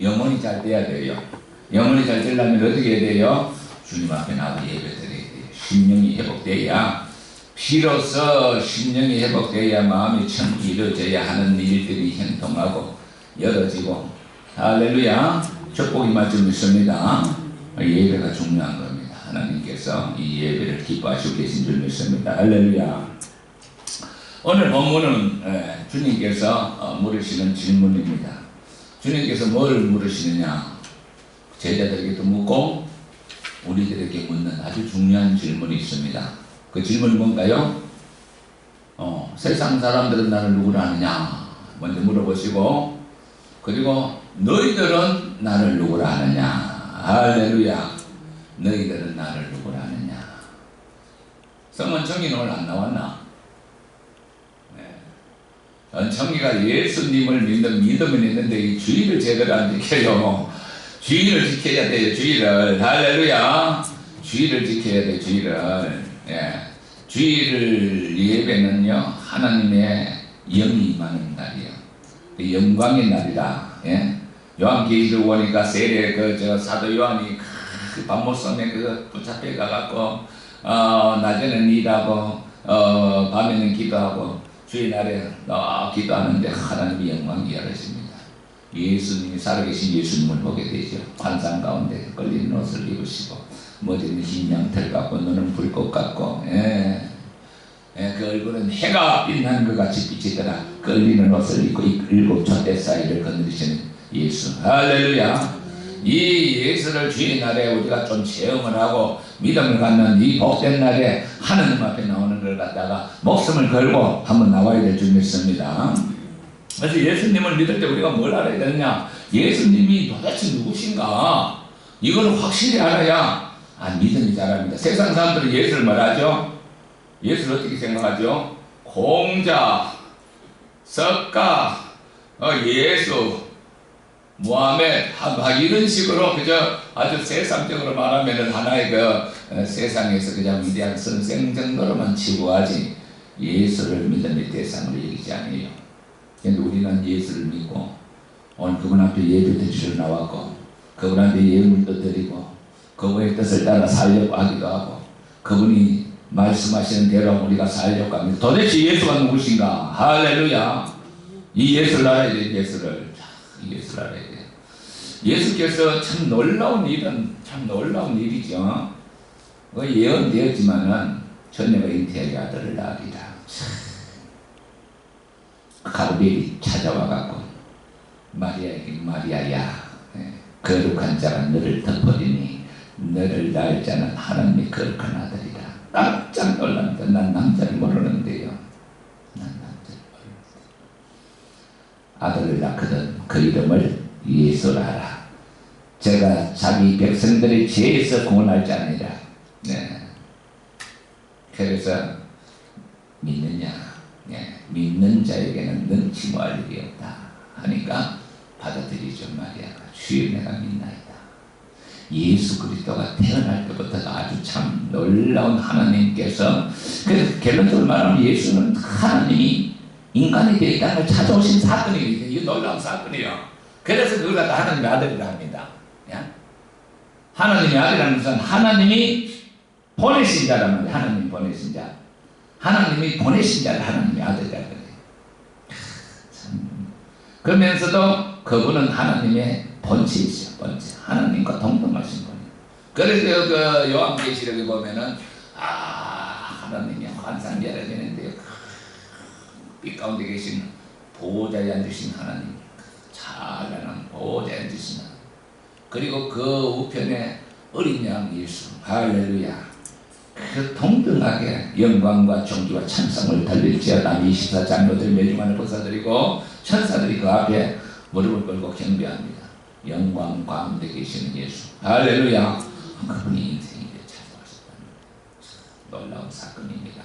영혼이 잘 돼야 돼요. 영혼이 잘 되려면 어떻게 해야 돼요? 주님 앞에 나와 예배 드려야 돼요. 심령이 회복돼야, 비로소 심령이 회복돼야 마음이 참 이루어져야 하는 일들이 형통하고 열어지고, 할렐루야, 축복이 맞좀 있습니다. 예배가 중요한 겁니다. 하나님께서 이 예배를 기뻐하시고 계신 줄 믿습니다. 할렐루야. 오늘 본문은 주님께서 물으시는 질문입니다. 주님께서 뭘 물으시느냐? 제자들에게도 묻고 우리들에게 묻는 아주 중요한 질문이 있습니다. 그 질문이 뭔가요? 세상 사람들은 나를 누구라 하느냐? 먼저 물어보시고, 그리고 너희들은 나를 누구라 하느냐? 할렐루야. 너희들은 나를 누구라 하느냐? 성원청이는 오늘 안 나왔나? 정의가 예수님을 믿는 믿음은 있는데 이 주의를 제대로 안 지켜요. 주의를 지켜야 돼요. 주의를. 할렐루야. 주의를 지켜야 돼요. 주의를. 주의를 예배는요, 하나님의 영이 임하는 날이에요. 영광의 날이다. 요한계시록 보니까 세례 사도 요한이 밤모섬에 붙잡혀 가갖고 낮에는 일하고 밤에는 기도하고 주의 날에 기도하는데 하나님의 영광이 열어집니다. 예수님이 살아계신 예수님을 보게 되죠. 환상 가운데 걸리는 옷을 입으시고 머리는 흰 양털 같고 눈은 불꽃 같고 그 얼굴은 해가 빛나는 것 같이 비치더라. 걸리는 옷을 입고 일곱 촛대 사이를 거느리시는 예수. 할렐루야. 이 예수를 주의 날에 우리가 좀 체험을 하고 믿음을 갖는 이 복된 날에 하나님 앞에 나오는 걸 갖다가 목숨을 걸고 한번 나와야 될 줄 믿습니다. 그래서 예수님을 믿을 때 우리가 뭘 알아야 되느냐? 예수님이 도대체 누구신가? 이걸 확실히 알아야 믿음이 자랍니다. 세상 사람들은 예수를 말하죠. 예수를 어떻게 생각하죠? 공자, 석가, 예수, 무하메드, 이런 식으로 그저 아주 세상적으로 말하면 하나의 세상에서 그냥 위대한 선생 정도로만 치부하지 예수를 믿음의 대상으로 여기지 않아요. 그런데 우리는 예수를 믿고 오늘 그분 앞에 예배 드리러 나왔고 그분한테 예물도 드리고 그분의 뜻을 따라 살려고 하기도 하고 그분이 말씀하시는 대로 우리가 살려고 합니다. 도대체 예수가 누구신가? 할렐루야. 이 예수를 알아야 돼. 예수를 알아야 돼. 예수께서 참 놀라운 일이죠. 예언되었지만은 전녀가 잉태하게 아들을 낳으리라. 가브리엘이 찾아와 갖고 마리아에게 마리아야, 거룩한 자가 너를 덮으리니 너를 낳을 자는 하나님의 거룩한 아들이라. 깜짝 놀랍니다. 난 남자를 모르는데요. 아들을 낳거든 그 이름을 예수라. 제가 자기 백성들의 죄에서 구원할 자 아니라. 그래서 믿느냐? 믿는 자에게는 능치 뭐할 일이 없다 하니까 받아들이죠. 마리아가 주여 내가 믿나이다. 예수 그리스도가 태어날 때부터 아주 참 놀라운 하나님께서, 그래서 결론적으로 말하면 예수는 하나님이 인간이 되어 이 땅을 찾아오신 사건이거든요. 이거 놀라운 사건이에요. 그래서 그걸 갖다 하나님의 아들이라 합니다. 하나님의 아들이라는 것은 하나님이 보내신 자란 말이에요. 하나님이 보내신 자. 하나님이 보내신 자를 하나님의 아들이라 그래요. 그러면서도 그분은 하나님의 본체이시죠. 본체. 하나님과 동등하신 분이에요. 그래서 그 요한계시록에 보면은 하나님이 환상 열어지는데요. 빛 가운데 계신 보호자에 앉으신 하나님, 찬란한 보호자에 앉으신 하나님, 그리고 그 우편에 어린 양 예수. 할렐루야. 그 동등하게 영광과 존귀와 찬송을 돌릴지어다. 24장로들 매주만을 벗어드리고 천사들이 그 앞에 무릎을 꿇고 경배합니다. 영광 가운데 계시는 예수. 할렐루야. 그분이 인생에 찾아왔습니다. 놀라운 사건입니다.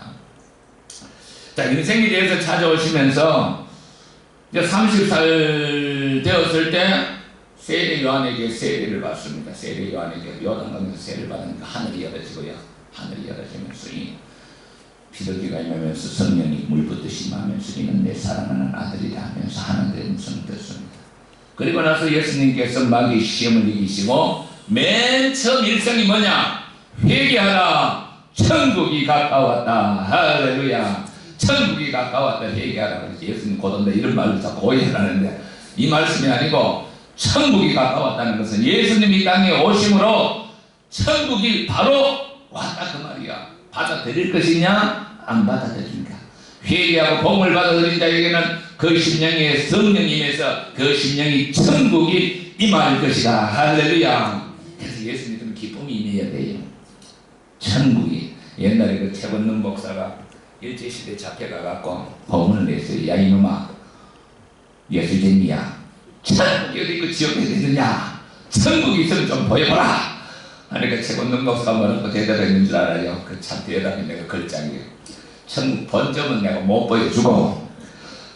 자, 인생에 대해서 찾아오시면서 이제 30살 되었을 때 세례 요한에게 세례를 받습니다. 세례 요한에게 요단강에서 세례를 받으니까 하늘이 열어지고요. 하늘이 열어지면서 이 피도기가 임하면서 성령이 물붓듯이 임하면서 이는 내 사랑하는 아들이라 하면서 하나님의 음성을 듣습니다. 그리고 나서 예수님께서 마귀 시험을 이기시고 맨 처음 일성이 뭐냐? 회개하라, 천국이 가까웠다. 할렐루야. 천국이 가까웠다. 회개하라. 예수님 곧온다 이런 말을 자꾸 오해하는데, 이 말씀이 아니고 천국이 가까웠다는 것은 예수님이 땅에 오심으로 천국이 바로 왔다 그 말이야. 받아들일 것이냐 안 받아들이니까. 회개하고 복음을 받아들인 자에게는 그 심령에 성령이 임해서 그 심령이 천국이 임할 것이다. 할렐루야. 그래서 예수님은 기쁨이 임해야 돼요. 천국이. 옛날에 그 최건능 목사가 일제시대에 잡혀가갖고 법문을 냈어요. 야 이놈아, 예수쟁이야, 천국이 어디 그 지옥에 있느냐, 천국이 있으면 좀 보여보라. 그러니까 최건능 목사가 뭐라고 대답했는 줄 알아요? 그 참 대답이 내가 걸작이에요. 천국 본점은 내가 못 보여주고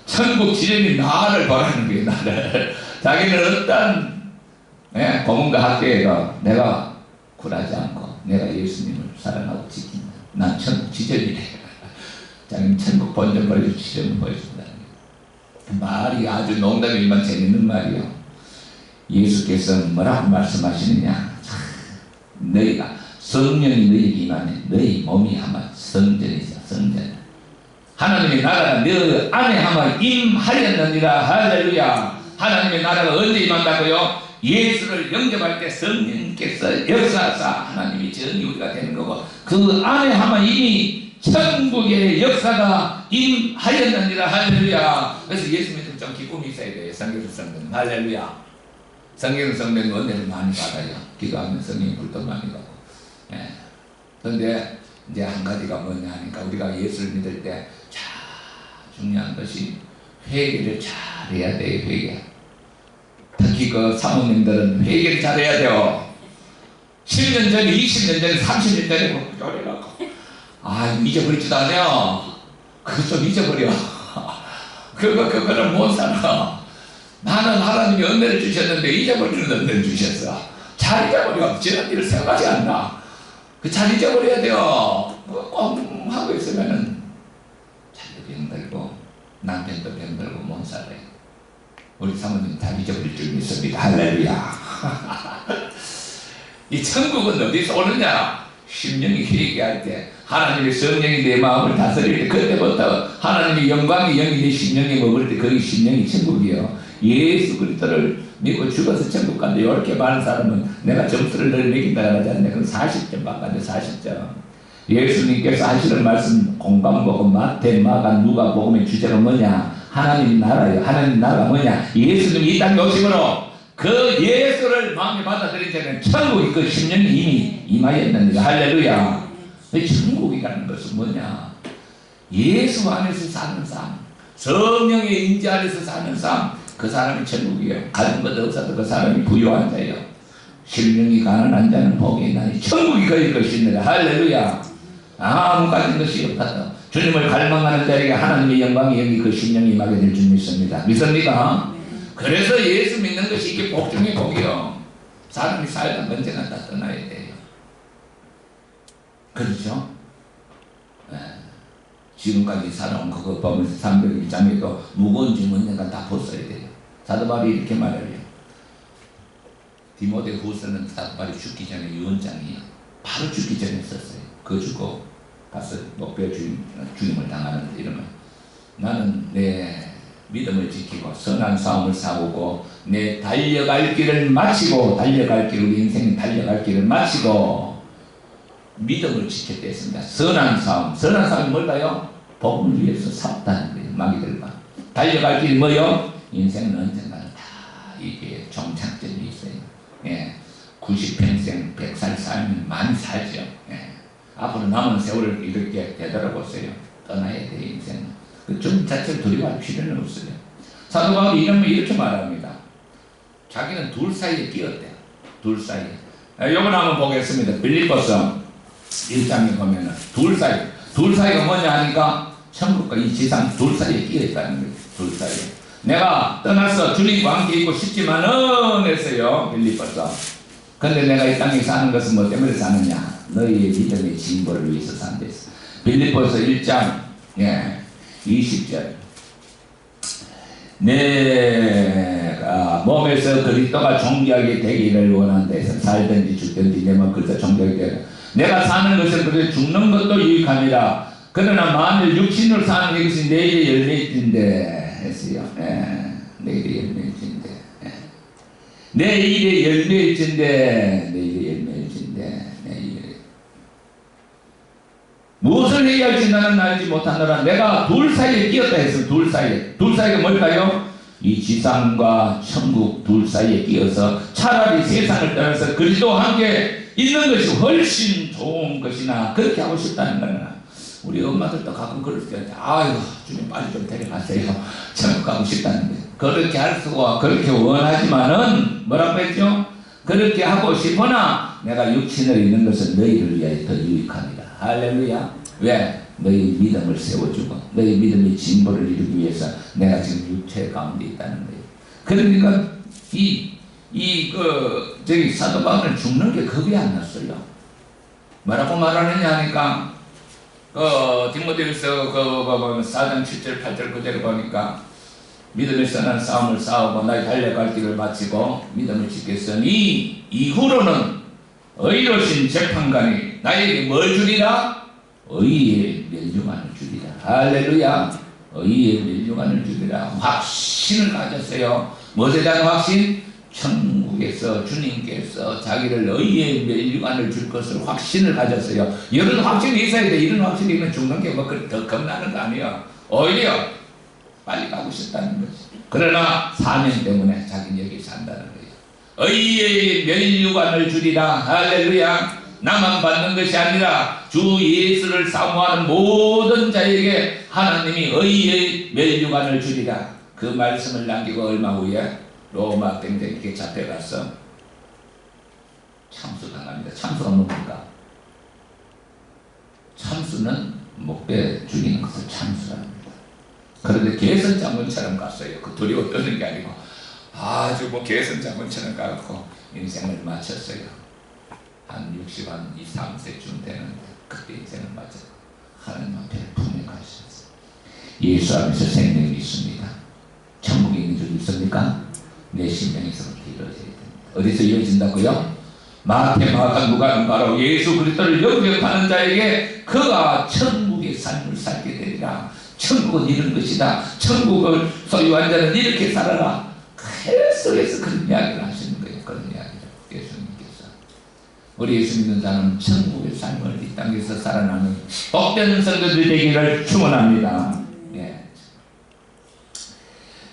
천국 지점이 나를 보라는 거예요. 나를. 자기는 어떤 고문과 학교에서 내가 굴하지 않고 내가 예수님을 사랑하고 지킨다. 난 천국 지점이래. 자기는 천국 본점 보여주고 지점을 보여준다는 거예요. 말이 아주 농담이지만 재밌는 말이요. 예수께서 뭐라고 말씀하시느냐? 너희가 성령이 너희에게 임하면 너희 몸이 아마 성전이죠. 성전. 하나님의 나라가 너 안에 아마 임하였느니라. 할렐루야. 하나님의 나라가 언제 임한다고요? 예수를 영접할 때 성령께서 역사하사 하나님이 전이 우리가 되는 거고, 그 안에 아마 이미 천국의 역사가 임하였느니라. 할렐루야. 그래서 예수님은 좀 기쁨이 있어야 돼요. 성경의 성도는. 할렐루야. 성경의 성도는 은혜를 많이 받아요. 기도하면 성령의 불도 많이 받고. 그런데 이제 한 가지가 뭐냐 하니까, 우리가 예수를 믿을 때 중요한 것이 회개를 잘해야 돼요. 회개. 특히 그 사모님들은 회개를 잘해야 돼요. 10년 전에, 20년 전에, 30년 전에 그래갖고 잊어버리지도 않아요. 그거 좀 잊어버려. 그거를 못 살아. 나는 하나님이 은혜를 주셨는데 잊어버리는 은혜를 주셨어. 잘 잊어버려. 지난 일을 생각하지 않나. 잘 잊어버려야 돼요. 꼭 하고 있으면은 자기도 병들고 남편도 병들고 못 살아요. 우리 사모님 다 잊어버릴 줄 믿습니다. 할렐루야. 이 천국은 어디서 오느냐? 심령이 회개할 때, 하나님의 성령이 내 마음을 다스릴 때, 그때부터 하나님의 영광이 영이 내 심령에 머물 때 거기 심령이 천국이요. 예수 그리스도를 믿고 죽어서 천국 간다 이렇게 많은 사람은 내가 점수를 늘 매긴다 하지 않냐? 그럼 40점 바깥에 40점. 예수님께서 하시는 말씀 공감복음 마태, 마가, 누가 복음의 주제가 뭐냐? 하나님 나라예요. 하나님 나라가 뭐냐? 예수님이 이 땅에 오심으로 그 예수를 마음에 받아들인 자는 천국이 그 심령이 이미 임하였느니라. 할렐루야. 천국이라는 것은 뭐냐? 예수 안에서 사는 삶, 성령의 인지 안에서 사는 삶, 그 사람이 천국이에요. 가진 것 없어도 그 사람이 부유한 자예요. 심령이 가난한 자는 복이 있나니 천국이 그의 것이니라. 할렐루야. 아무 가진 것이 없다. 주님을 갈망하는 자에게 하나님의 영광이 여기 그 심령이 임하게 될 줄 믿습니다. 믿습니까? 그래서 예수 믿는 것이 이게 복 중에 복이요. 사람이 살다 언제나 다 떠나야 돼요. 그렇죠? 지금까지 살아온 그거 보면서 301장에도 무거운 짐 언젠가 다 벗어야 돼요. 사도 바울이 이렇게 말해요. 디모데 후서는 사도 바울이 죽기 전에 유언장이에요. 바로 죽기 전에 썼어요. 그거 죽고 가서 목배 죽임을 당하는데 이러면, 나는 내 믿음을 지키고 선한 싸움을 싸우고 내 달려갈 길을 마치고, 달려갈 길, 우리 인생 달려갈 길을 마치고 믿음을 지켰다 했습니다. 선한 싸움. 선한 싸움이 뭘까요? 복음을 위해서 샀다는 거예요. 마귀들과 달려갈 길이 뭐요? 인생은 언젠가는 다 이게 종착점이 있어요. 90평생 100살 살면 많이 살죠. 앞으로 남은 세월을 이렇게 되돌아보세요. 떠나야 돼요. 인생은. 그 좀 자체를 두려워할 필요는 없어요. 사도 바울이 이렇게 말합니다. 자기는 둘 사이에 끼었대요. 둘 사이에. 요번 한번 보겠습니다. 빌립보서 1장에 보면은 둘 사이가 뭐냐 하니까 천국과 이 지상 둘 사이에 끼어 있다는 거예요. 둘 사이에. 내가 떠나서 주님과 함께 있고 싶지만은 했어요. 빌립보서. 근데 내가 이 땅에 사는 것은 뭐 때문에 사느냐? 너희의 믿음의 진보를 위해서 산댔어. 빌립보서 1장 20절. 내가 몸에서 그리스도가 존귀하게 되기를 원한다 해서 살든지 죽든지 내 몸 그리스도 존귀하게 되라. 내가 사는 것은 그래서 죽는 것도 유익합니다. 그러나 만일 육신으로 사는 것이 내일의 열매일진데 했어요. 내일의 열매일진데. 내일의 열매일진데. 내일의 열매일진데. 무엇을 해야 할지 나는 알지 못하노라. 내가 둘 사이에 끼었다 했어. 둘 사이에. 둘 사이가 뭘까요? 이 지상과 천국 둘 사이에 끼어서 차라리 세상을 떠나서 그리스도와 함께 있는 것이 훨씬 좋은 것이나 그렇게 하고 싶다는 거야. 우리 엄마들도 가끔 그럴 때 아이고 주님 빨리 좀 데려가세요. 천국 가고 싶다는 거예요. 그렇게 할 수가 그렇게 원하지만은 뭐라고 했죠? 그렇게 하고 싶으나 내가 육신을 있는 것은 너희를 위하여 더 유익합니다. 할렐루야. 왜? 너희 믿음을 세워주고 너희 믿음의 진보를 이루기 위해서 내가 지금 육체 가운데 있다는 거예요. 그러니까 저기 사도 바울은 죽는 게 겁이 안 났어요. 뭐라고 말하느냐 하니까 디모데후서 4장 7절 8절 그대로 보니까 믿음에서 난 싸움을 싸우고 나의 달려갈 길을 마치고 믿음을 지켰으니 이후로는 의로신 재판관이 나에게 뭘 주리라? 의의 멸류관을 주리라. 할렐루야. 의의 멸류관을 주리라. 확신을 가졌어요. 무엇에 대한 확신? 천국에서 주님께서 자기를 의의 멸류관을 줄 것을 확신을 가졌어요. 이런 확신이 있어야 돼. 이런 확신이 있으면 죽는 게 뭐 더 겁나는 거 아니에요. 오히려 빨리 가고 싶다는 거지. 그러나 사명 때문에 자기는 여기 산다는 거예요. 의의 멸류관을 주리라. 할렐루야. 나만 받는 것이 아니라 주 예수를 사모하는 모든 자에게 하나님이 의의 멸류관을 주리라. 그 말씀을 남기고 얼마 후에 로마 땡땡이게 잡혀가서 참수당합니다. 참수가 뭡니까? 참수는 목배 죽이는 것을 참수랍니다. 그런데 개선장군처럼 갔어요. 그 두려워 떠는 게 아니고 아주 개선장군처럼 가고 인생을 마쳤어요. 한 60, 한 2, 3세쯤 되는데 그때 인생을 마쳤고 하나님 앞에 분명하셨어요. 예수 안에서 생명이 있습니다. 천국에 있는 줄 있습니까? 내 심령에서부터 이루어져야 됩니다. 어디서 이루어진다고요? 마태, 마가, 누가는 바로 예수 그리스도를 영접하는 자에게 그가 천국의 삶을 살게 되리라. 천국은 이런 것이다. 천국을 소유한 자는 이렇게 살아라. 계속해서 그런 이야기를 하시는 거예요. 그런 이야기를 예수님께서. 우리 예수 믿는 자는 천국의 삶을 이 땅에서 살아나는 복된 성도들이 되기를 축원합니다.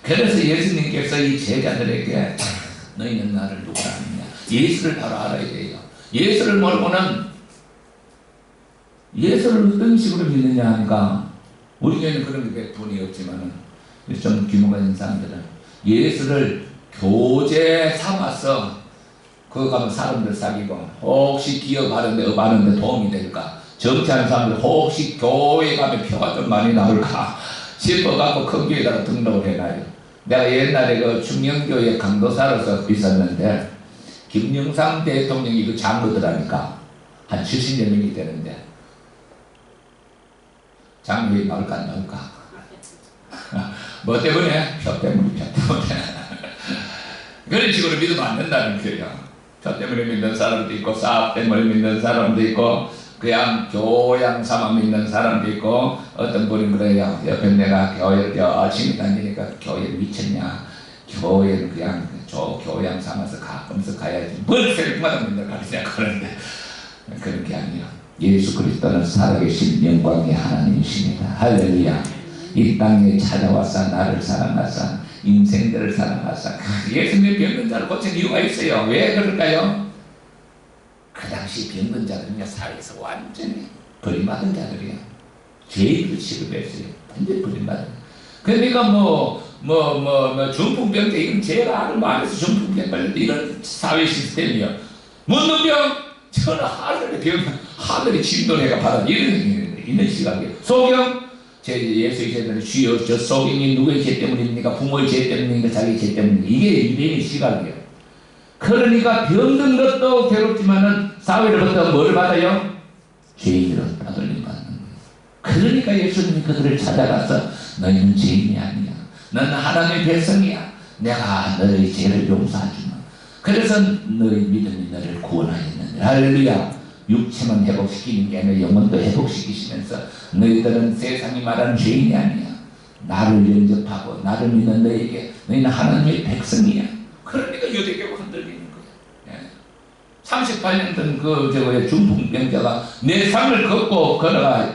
그래서 예수님께서 이 제자들에게 너희는 나를 누구라 하느냐. 예수를 바로 알아야 돼요. 예수를 모르고는 예수를 어떤 식으로 믿느냐 하니까 우리 교회는 그런 게 분이 없지만은 좀 규모가 있는 사람들은 예수를 교제 삼아서 그거 가면 사람들 사귀고 혹시 기업하는데 업하는데 도움이 될까. 정치하는 사람들 혹시 교회 가면 표가 좀 많이 나올까 싶어갖고 큰 교회에다가 등록을 해놔요. 내가 옛날에 그 충녕교회 강도사로서 있었는데 김영삼 대통령이 그 장로들하니까 한 70여 명이 되는데 장로회 나올까 안 나올까? 뭐 때문에? 표 때문에. 그런 식으로 믿으면 안 된다는 거예요. 표 때문에 믿는 사람도 있고 사업 때문에 믿는 사람도 있고 그냥 교양 삼아 믿는 사람도 있고 어떤 분은 그래요. 옆에 내가 교회를 열심히 다니니까 교회 미쳤냐. 교회는 그냥 교양 삼아서 가끔씩 가야지. 뭘 새벽마다 맨날 가르치냐 그러는데 그런 게 아니에요. 예수 그리스도는 살아계신 영광의 하나님이십니다. 할렐루야. 이 땅에 찾아와서 나를 사랑하사 인생들을 사랑하사 예수님의 병든 자를 고친 이유가 있어요. 왜 그럴까요? 그 당시 병든 자들은요 사회에서 완전히 버림받은 자들이에요. 죄인을 취급했어요. 완전히 버림받은. 그러니까 중풍병자 이건 제가 알을 많이 해서 중풍병 걸렸다 이런 사회 시스템이요. 문둥병 저는 하늘의 병 하늘의 진도내가 받아 이런 시각이에요. 소경 제 예수의 제자들이 주여 저 소경이 누구의 죄 때문입니까? 부모의 죄 때문입니까? 자기 죄 때문입니까? 이게 유대인의 시각이에요. 그러니까 병든 것도 괴롭지만은 사회로부터 뭘 받아요? 죄인으로 따돌림 받는 거예요. 그러니까 예수님이 그들을 찾아가서 너희는 죄인이 아니야. 너는 하나님의 백성이야. 내가 너의 죄를 용서하주마. 그래서 너의 믿음이 너를 구원하였느니. 할렐루야. 육체만 회복시키는 게 아니라 영혼도 회복시키시면서 너희들은 세상이 말하는 죄인이 아니야. 나를 영접하고 나를 믿는 너에게 너희는 하나님의 백성이야. 그러니까 유대교가 흔들리는 거야. 38년 된 그 중풍병자가 내 삶을 걷고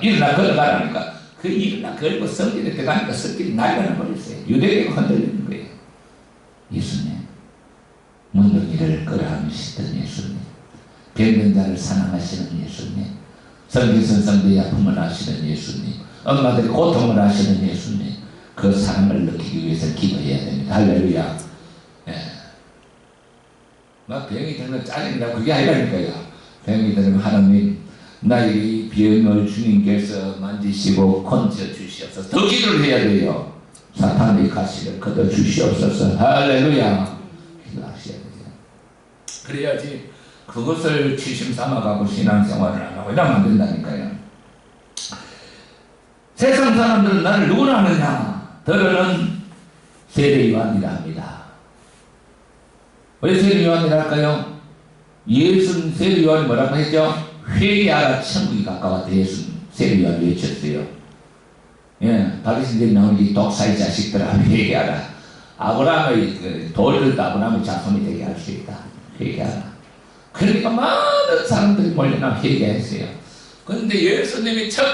일어나 걸어가라니까 그 일어나 걸고 성길에 들어가니까 성길이 날아가 버렸어요. 유대교가 흔들리는 거예요. 예수님, 문둥이를 끌어안으시던 예수님, 병든 자를 사랑하시는 예수님, 성기선성대의 아픔을 아시는 예수님, 엄마들이 고통을 아시는 예수님, 그 사랑을 느끼기 위해서 기도해야 됩니다. 할렐루야. 막 병이 들면 짜증나. 그게 아니라니까요. 병이 들면 하나님, 나의 이 병을 주님께서 만지시고 건져 주시옵소서. 더 기도를 해야 돼요. 사탄의 가시를 걷어 주시옵소서. 할렐루야. 기도하셔야 돼요. 그래야지 그것을 치심 삼아가고 신앙생활을 안 하고 이러면 안 된다니까요. 세상 사람들은 나를 누구나 아느냐? 더러는 세례 요한이라 합니다. 왜 세례 요한이라 할까요? 예수는 세례 요한이 뭐라고 했죠? 회개하라, 천국이 가까웠다. 예수는 세례 요한이 외쳤어요. 바리새인들이 나온 이 독사의 자식들아, 회개하라. 아브라함의 돌들도 아브라함의 자손이 되게 할 수 있다. 회개하라. 그러니까 많은 사람들이 몰려나 회개했어요. 그런데 예수님이 첫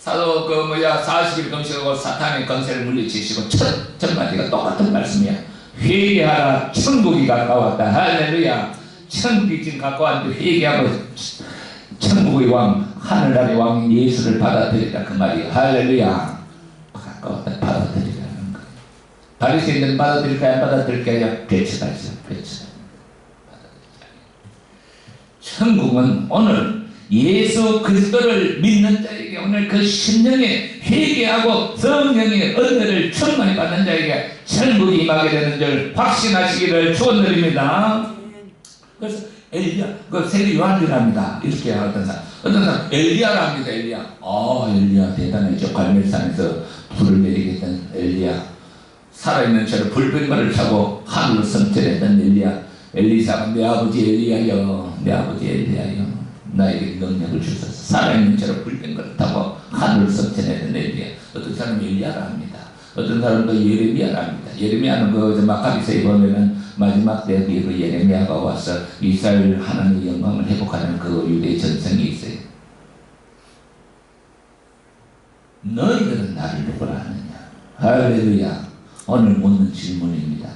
40일 금식하고 사탄의 권세를 물리치시고 첫 마디가 똑같은 말씀이야. 회개하라, 천국이 가까웠다. 할렐루야. 천국이 지금 가까웠는데 회개하고 천국의 왕, 하늘나라의 왕인 예수를 받아들이라 그 말이야. 할렐루야. 가까웠다. 받아들이라는 거야. 바리새인들은 받아들일까요? 안 받아들일까요? 배척하죠. 배척. 천국은 오늘 예수 그리스도를 믿는 자에게, 오늘 그 심령에 회개하고 성령의 은혜를 충만히 받는 자에게 천국이 임하게 되는 줄 확신하시기를 축원드립니다. 그래서 엘리야, 그 세례 요한이랍니다. 이렇게 어떤 사람 엘리야랍니다. 엘리야. 엘리야 대단하죠. 갈멜산에서 불을 내리겠던 엘리야. 살아있는 채로 불병거를 차고 하늘로 성천했던 엘리야. 엘리사가 내 아버지 엘리야여, 내 아버지 엘리야여, 나에게 능력을 주소서. 살아있는 채로 불병거를 타고 하늘을 성천했던 엘리야. 어떤 사람은 엘리야라 합니다. 어떤 사람도 예레미야라 합니다. 예레미야는 그 마카비서에 보면은 마지막 때 그 예레미야가 와서 이스라엘 하나님의 영광을 회복하는 그 유대 전성이 있어요. 너희들은 나를 누구라 하느냐? 할렐루야. 오늘 묻는 질문입니다.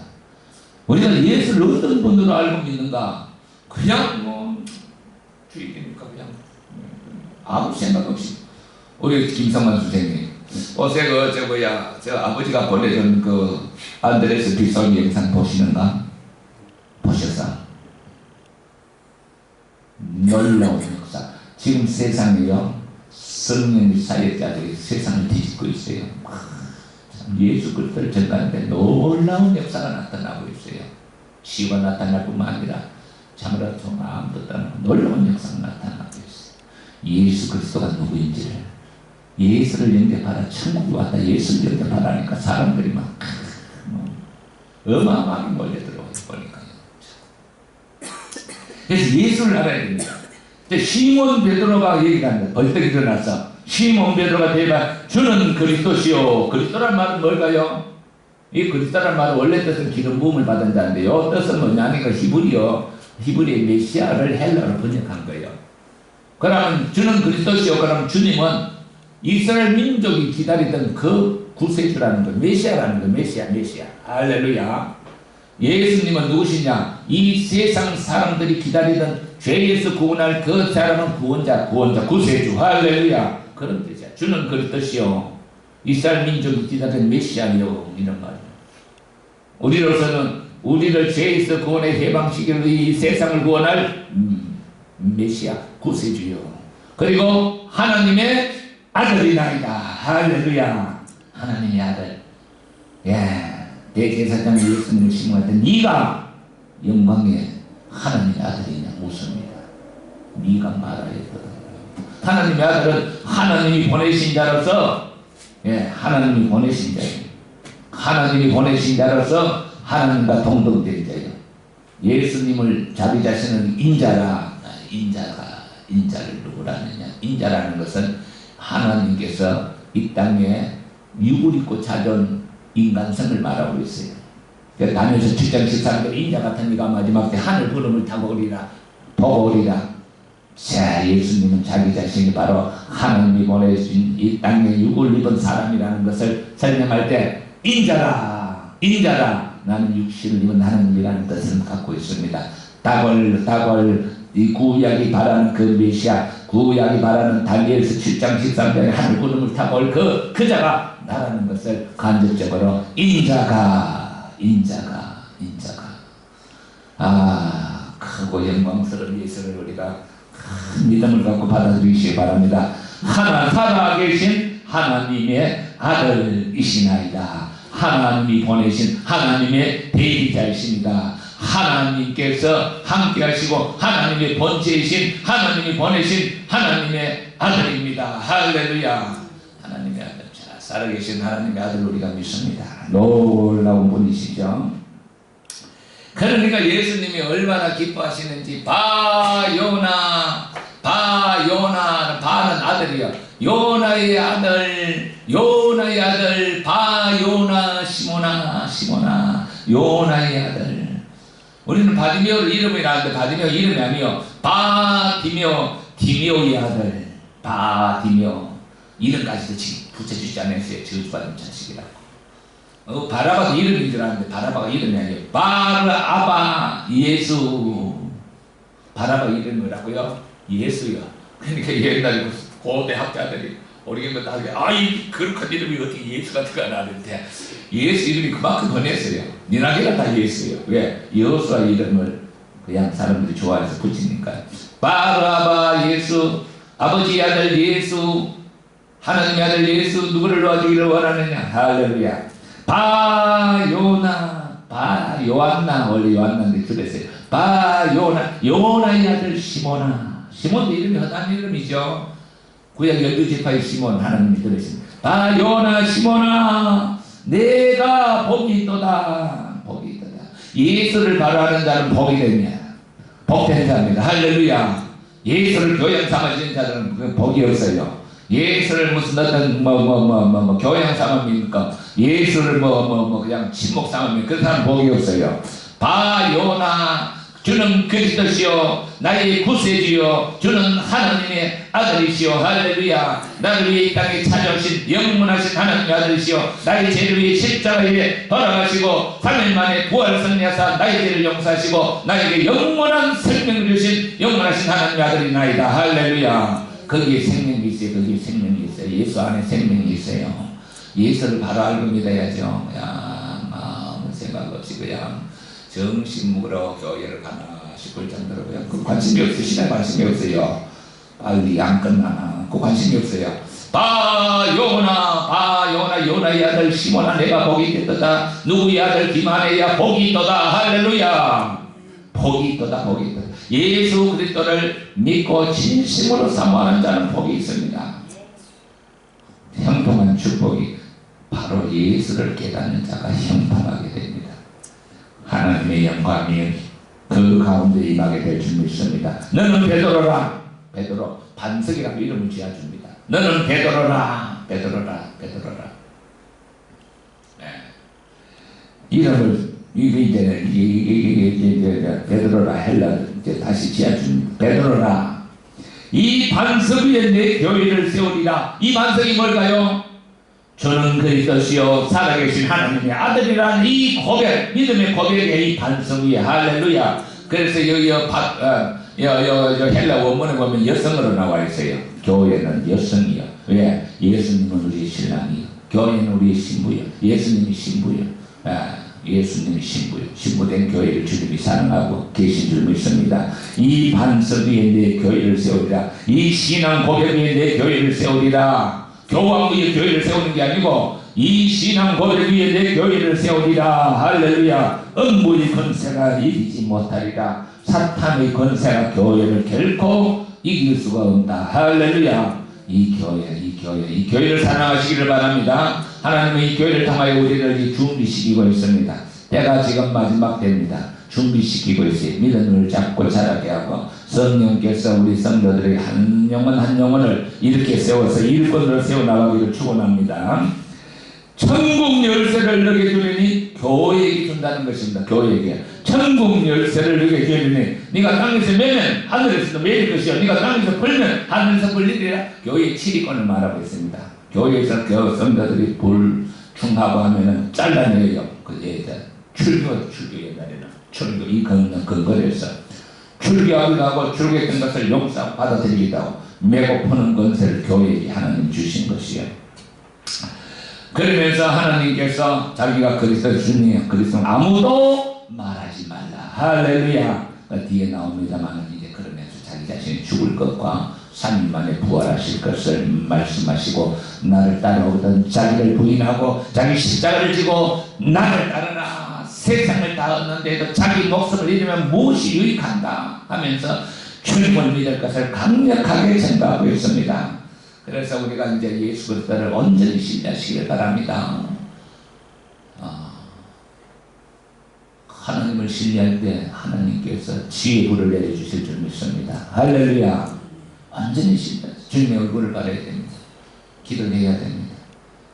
우리가 예수를 어떤 분으로 알고 믿는가? 그냥 주의됩니까? 그냥 아무 생각 없이. 우리 김성만 선생님 어제 저 아버지가 보내준 그 안드레스 비솔 영상 보시는가? 보셨어? 놀라운 역사. 지금 세상에요, 성령의 사역자들이 세상을 뒤집고 있어요. 예수 그리스도를 전하는데 놀라운 역사가 나타나고 있어요. 치유가 나타날 뿐만 아니라 참으로 좀 아무것도 안 하고 놀라운 역사가 나타나고 있어요. 예수 그리스도가 누구인지를, 예수를 영접하라, 천국이 왔다, 예수를 영접하라니까 사람들이 막 어마어마하게 몰려들어와요. 보니까요. 그래서 예수를 알아야 됩니다. 시몬 베드로가 얘기한다. 벌떡 일어나서 시몬 베드로가 대답, 주는 그리스도시요. 그리스도란 말은 뭘까요? 이 그리스도란 말은 원래 뜻은 기름 부음을 받은 자인데요, 뜻은 뭐냐니까 히브리의 메시아를 헬라로 번역한 거예요. 그러면 주는 그리스도시요. 그러면 주님은 이스라엘 민족이 기다리던 그 구세주라는 거예요. 메시아라는 거예요. 메시아. 할렐루야. 예수님은 누구시냐? 이 세상 사람들이 기다리던 죄에서 구원할 그 사람은 구원자, 구세주. 할렐루야. 그런 뜻이야. 주는 그리스도시요. 이스라엘 민족이 기다리던 메시아요. 이런 말이에요. 우리로서는 우리를 죄에서 구원해 해방시키는 이 세상을 구원할 메시아, 구세주요. 그리고 하나님의 아들이나이다. 할렐루야. 하나님의 아들. 대제사장 예수님을 심어할 때 네가 영광의 하나님의 아들이냐 묻습니다. 네가 말하야 되거든. 하나님의 아들은 하나님이 보내신 자로서 하나님이 보내신 자예요. 하나님이 보내신 자로서 하나님과 동등된 자예요. 예수님을 자기 자신은 인자라. 인자를 누구라느냐. 인자라는 것은 하나님께서 이 땅에 육을 입고 찾아온 인간성을 말하고 있어요. 다니엘서 7장 13절 인자 같은 이가 마지막 때 하늘 구름을 타고 오리라 보고 오리라. 자, 예수님은 자기 자신이 바로 하나님이 보내주신 이 땅에 육을 입은 사람이라는 것을 설명할 때 인자라 나는 육신을 입은 하나님이라는 뜻을 갖고 있습니다. 다골 이 구약이 말하는 그 메시아, 구약이 말하는 다니엘서 7장 13절에 하늘 구름을 타고 올 그 자가 나라는 것을 간접적으로 인자가 크고 영광스러운 예수를 우리가 큰 믿음을 갖고 받아들이시기 바랍니다. 살아계신 하나님의 아들이시나이다. 하나님이 보내신 하나님의 대리자이십니다. 하나님께서 함께 하시고 하나님의 본체이신 하나님이 보내신 하나님의 아들입니다. 할렐루야. 하나님의 아들, 자, 살아계신 하나님의 아들 우리가 믿습니다. 놀라운 분이시죠. 그러니까 예수님이 얼마나 기뻐하시는지 바요나 바는 아들이요. 요나의 아들 바요나 시모나 요나의 아들. 우리는 바디메오를 이름이 나는데 바디메오 이름이 아니요. 디메오의 아들 바디메오. 이름까지도 지금 붙여주지 않았어요. 저주받은 자식이라고. 바라바도 이름인 줄 알았는데 바라바가 이름이 아니에요. 바라바 예수. 바라바 이름이 뭐라고요? 예수요. 그러니까 옛날 고대 학자들이 우리가 다 아이 그렇게 이름이 어떻게 예수 같은 거 나는데 예수 이름이 그만큼 번했어요. 니나게가 다 예수예요. 왜? 여호수아 이름을 그냥 사람들이 좋아해서 붙이니까. 바라바 예수, 아버지 아들 예수, 하나님의 아들 예수, 누구를 도와주기를 원하느냐. 할렐루야. 요한나 원래 요한나인데 줄였어요. 요나의 아들 시몬아. 시몬도 이름이 헛한 이름이죠. 구약 12지파의 시몬 하나님이 들으십니다. 요나 시몬아 내가 복이 있도다. 예수를 바로 하는 자는 복이 됩니다. 복된 자입니다. 할렐루야. 예수를 교양 삼으시는 자들은 그 복이 없어요. 예수를 무슨 어떤 교양 삼음입니까? 예수를 그냥 침묵 삼음입니까? 그 사람 복이 없어요. 바요나 주는 그리스도시요 나의 구세주요 주는 하나님의 아들이시요. 할렐루야. 나를 위해 이 땅에 찾아오신 영문하신 하나님의 아들이시요 나의 죄를 위해 십자가에 돌아가시고 3일 만에 부활을 승리하사 나의 죄를 용서하시고 나에게 영원한 생명을 주신 영문하신 하나님의 아들이나이다. 할렐루야. 거기에 생명이 있어요. 거기에 생명이 있어요. 예수 안에 생명이 있어요. 예수를 바로 알고 믿어야죠. 그냥 아무 생각 없이 그냥 정신무로 교회를 가나 싶을 정도로 그냥 그 관심이 없으시나 관심이 없어요. 빨리 안 끝나나 그 관심이 없어요. 요나의 아들 시몬아 내가 복이 있도다. 누구의 아들 김한혜야 복이 있도다. 할렐루야. 복이 있도다. 예수 그리스도를 믿고 진심으로 사모하는 자는 복이 있습니다. 형통한 축복이 바로 예수를 깨닫는 자가 형통하게 됩니다. 하나님의 영광이 그 가운데 임하게 될 줄 믿습니다. 너는 베드로라. 베드로 반석이라고 이름을 지어줍니다. 너는 베드로라. 네. 이름을 이제 베드로라 헬라 이제 다시 지어줍니다. 베드로라. 이 반석 위에 내 교회를 세우리라. 이 반석이 뭘까요? 저는 그리스도시요 살아계신 하나님의 아들이라는 이 고백, 믿음의 고백의 이 반석 위에. 할렐루야. 그래서 헬라 원문에 보면 여성으로 나와 있어요. 교회는 여성이요. 왜? 예수님은 우리의 신랑이요. 교회는 우리의 신부요. 예수님이 신부요. 예수님이 신부요. 신부된 교회를 주님이 사랑하고 계신 줄 믿습니다. 이 반석 위에 내 교회를 세우리라. 이 신앙 고백 위에 내 교회를 세우리라. 교황 위에 교회를 세우는 게 아니고 이 신앙 고백 위에 내 교회를 세우리라. 할렐루야. 음부의 권세가 이기지 못하리라. 사탄의 권세가 교회를 결코 이길 수가 없다. 할렐루야. 이 교회 교회, 이 교회를 사랑하시기를 바랍니다. 하나님은 이 교회를 통하여 우리를 준비시키고 있습니다. 때가 지금 마지막 때입니다. 준비시키고 있어요. 믿음을 잡고 자라게 하고 성령께서 우리 성도들에게 한 영혼 한 영혼을 이렇게 세워서 일꾼으로 세워나가기를 축원합니다. 천국 열쇠를 너에게 주리니 교회에게 준다는 것입니다. 교회에게 천국 열쇠를 너에게 주리니 네가 땅에서 매면 하늘에서도 매일 것이요 네가 땅에서 풀면 하늘에서 풀리리라. 교회의 치리권을 말하고 있습니다. 교회에서 그 성도들이 불충하고 하면은 잘라내요. 그 출교 옛날에는 출교 이 근거에서 출교하기도 하고 출교했던 것을 용서 받아들이기도 하고 메고 푸는 권세를 교회에게 하나님 주신 것이요. 그러면서 하나님께서 자기가 그리스도 주님 그리스도 아무도 말하지 말라. 할렐루야. 뒤에 나옵니다만 이제 그러면서 자기 자신이 죽을 것과 3일 만에 부활하실 것을 말씀하시고 나를 따라오던 자기를 부인하고 자기 십자가를 지고 나를 따르라. 세상을 다 얻는데도 자기 목숨을 잃으면 무엇이 유익한가 하면서 주님을 믿을 것을 강력하게 생각하고 있습니다. 그래서 우리가 이제 예수 그리스도를 온전히 신뢰하시길 바랍니다. 하나님을 신뢰할 때 하나님께서 지혜의 불을 내려주실 줄 믿습니다. 할렐루야. 완전히 신뢰하세요. 주님의 얼굴을 바라야 됩니다. 기도해야 됩니다.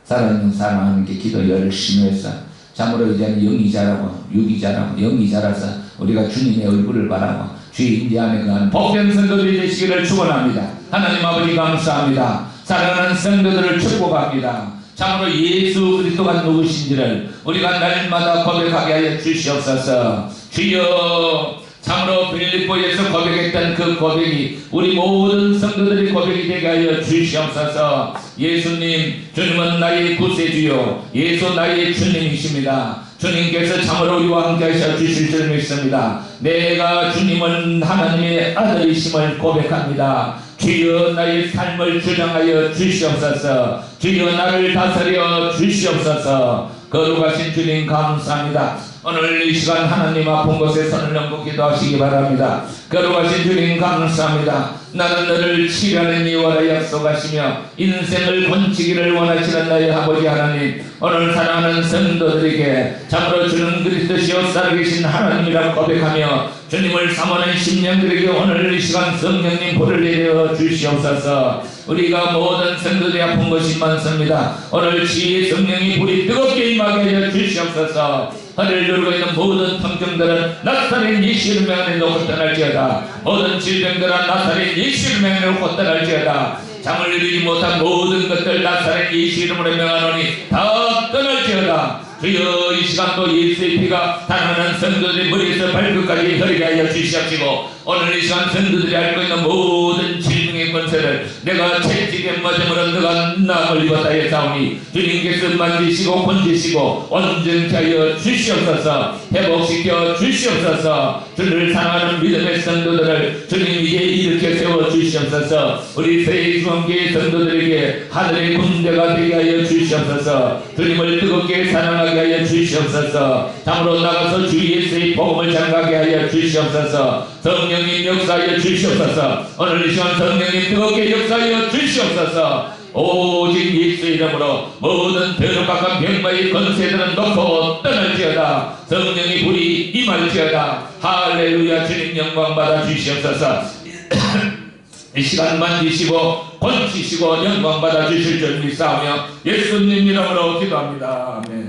살아있는 사랑하는 게 기도 열심히 해서 참으로 이제는 영이 자라고 육이 자라고 영이 자라서 우리가 주님의 얼굴을 바라고 주의 인재 안에 거하는 복된 성도들이 되시기를 축원합니다. 하나님 아버지 감사합니다. 사랑하는 성도들을 축복합니다. 참으로 예수 그리스도가 누구신지를 우리가 날마다 고백하게 하여 주시옵소서. 주여 참으로 빌립보에서 고백했던 그 고백이 우리 모든 성도들의 고백이 되게 하여 주시옵소서. 예수님, 주님은 나의 구세주요 예수 나의 주님이십니다. 주님께서 참으로 우리와 함께 하셔 주실 줄 믿습니다. 내가 주님은 하나님의 아들이심을 고백합니다. 주여 나의 삶을 주장하여 주시옵소서. 주여 나를 다스려 주시옵소서. 거룩하신 주님 감사합니다. 오늘 이 시간 하나님 아픈 곳에 손을 얹고 기도하시기 바랍니다. 거룩하신 주님 감사합니다. 나는 너를 치료하는 이와라 약속하시며 인생을 건지기를 원하시는 나의 아버지 하나님, 오늘 사랑하는 성도들에게 참으로 주는 그리스도시요 살아계신 하나님이라 고백하며 주님을 사모하는 심령들에게 오늘 이 시간 성령님 불을 내려 주시옵소서. 우리가 모든 성도들이 아픈 것이 많습니다. 오늘 지혜의 성령이 불이 뜨겁게 임하게 하여 주시옵소서. 허리를 누르고 있는 모든 통증들은 나사렛 예수를 명하여 놓고 떠날지어다. 모든 질병들은 나사렛 예수를 명하여 놓고 떠날지어다. 잠을 이루지 못한 모든 것들 나사렛 예수 이름으로 명하노니 다 떠날지어다. 주여 이 시간도 예수의 피가 단단한 성도들의 머리에서 발끝까지 흐르게 하여 주시옵시고 오늘 이 시간 성도들이 앓고 있는 모든 질병의 권세를 내가 채찍에 맞음으로 너가 남을 입었다 했사오니 주님께서 만지시고 건지시고 온전케 하여 주시옵소서. 회복시켜 주시옵소서. 주를 사랑하는 믿음의 성도들을 주님 이제 일으켜 세워 주시옵소서. 우리 세중앙교회 성도들에게 하늘의 군대가 되게 하여 주시옵소서. 주님을 뜨겁게 사랑하게 하여 주시옵소서. 참으로 나가서 주 예수의 복음을 전하게 하여 주시옵소서. 성령님 역사하여 주시옵소서. 오늘 이 시간 성령님 뜨겁게 역사하여 주시옵소서. 오직 예수의 이름으로 모든 더럽고 병마의 권세들은 놓고 떠날지어다. 성령의 불이 임할지어다. 할렐루야. 주님 영광 받아 주시옵소서. 이 시간 만지시고 건지시고 영광 받아 주실 줄 믿사오며 예수님 이름으로 기도합니다. 아멘.